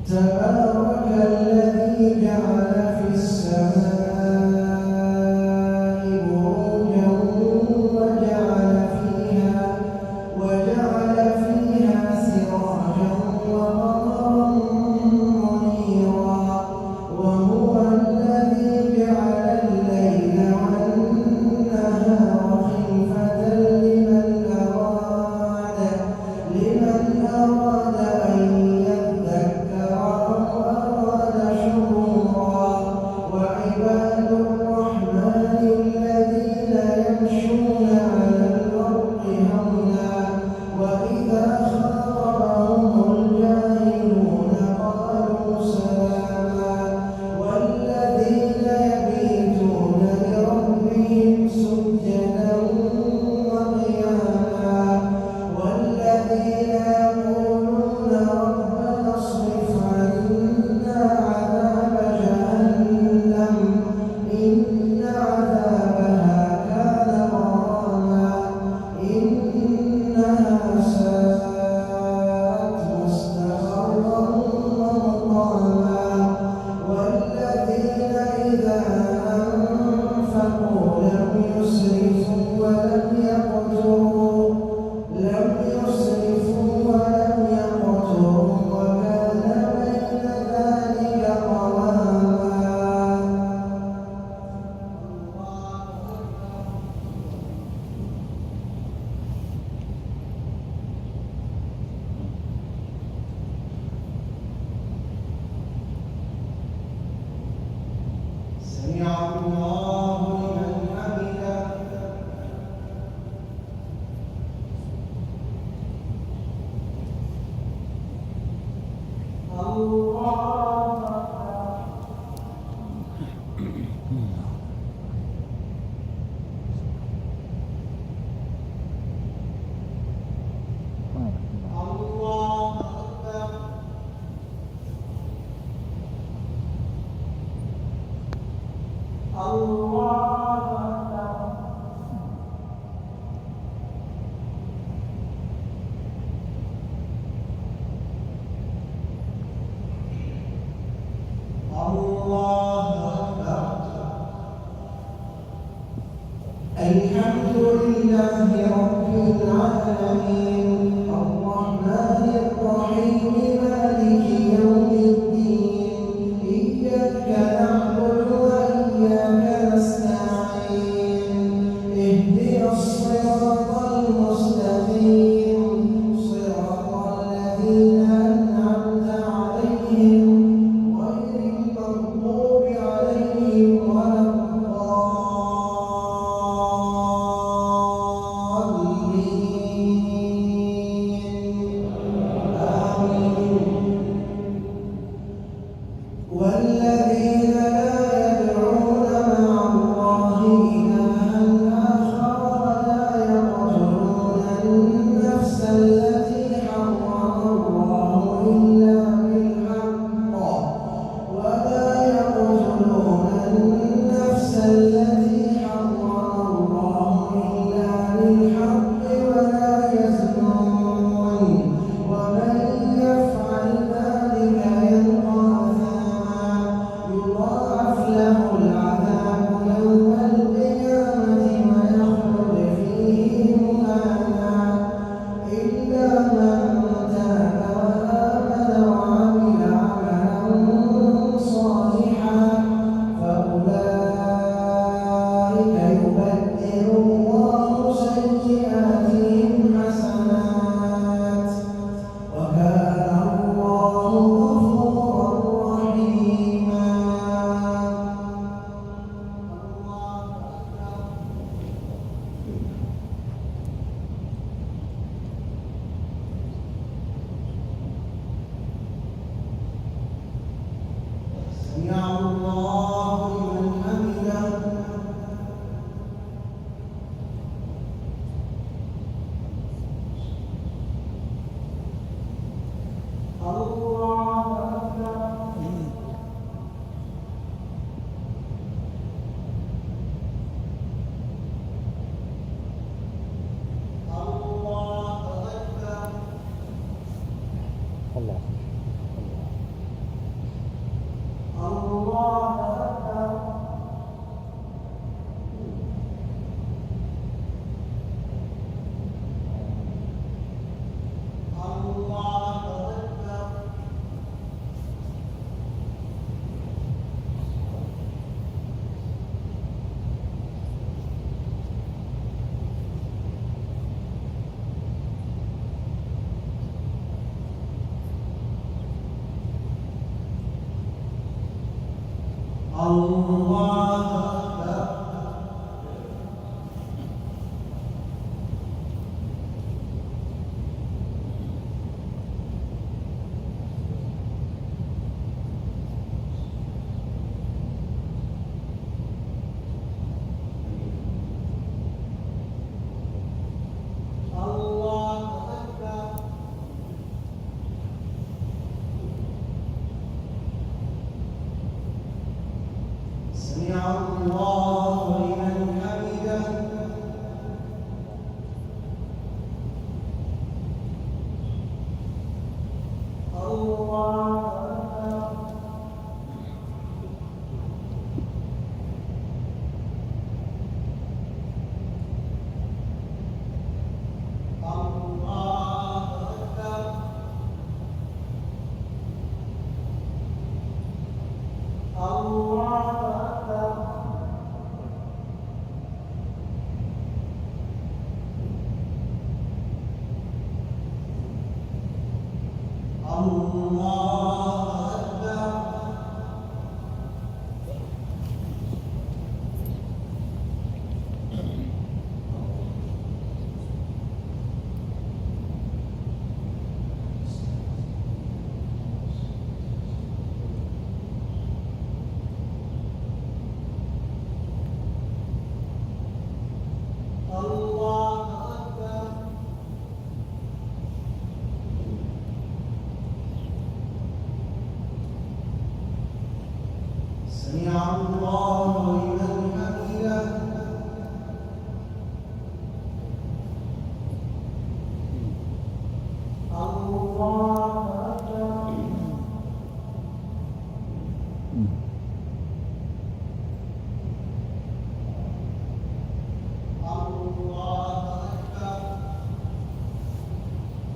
تبارك الذي جعل في السماء بروجا وجعل فيها سراجا وقمرا منيرا وهو الذي جعل الليل والنهار خلفة لمن أراد أن يذكر أو أراد شكورا وعباد الرحمن الذين يمشون على الأرض هونا وإذا خاطبهم الجاهلون قالوا سلاما والذين يبيتون لربهم سجدا وقياما والذين يقولون ربنا اصرف عنا عذاب جهنم إن عذابها كان غراما إنها ساءت مستقرا ومقاما والذين إذا أنفقوا لم يسرفوا ولم يقتروا وكان بين ذلك قواما سمع الله لمن حمده الحمد لله رب العالمين الرحمن الرحيم مالك يوم الدين إياك نعبد وإياك نستعين اهدنا الصراط المستقيم صراط الذين أنعمت عليهم غير المغضوب عليهم ولا والذين لا يدعون مع الله إلها آخر ولا يقتلون النفس التي حرم الله إلا بالحق ولا يقتلون النفس التي حرم الله إلا بالحق ولا يزنون ومن يفعل ذلك يلقى يضاعف له العذاب يوم القيامة ويخلد فيه مهانا إلا من تاب وآمن وعمل عملا صالحا فأولئك يبدل الله سيئاتهم حسنات وكان الله غفورا رحيما سمع الله لمن حمده الله أكبر الله أكبر الله الله أكبر الله أكبر سمع الله لمن حمده الله أكبر الله أكبر الله أكبر الله أكبر الله أكبر سمع الله لمن حمده الله أكبر الله أكبر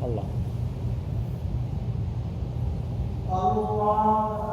الله الله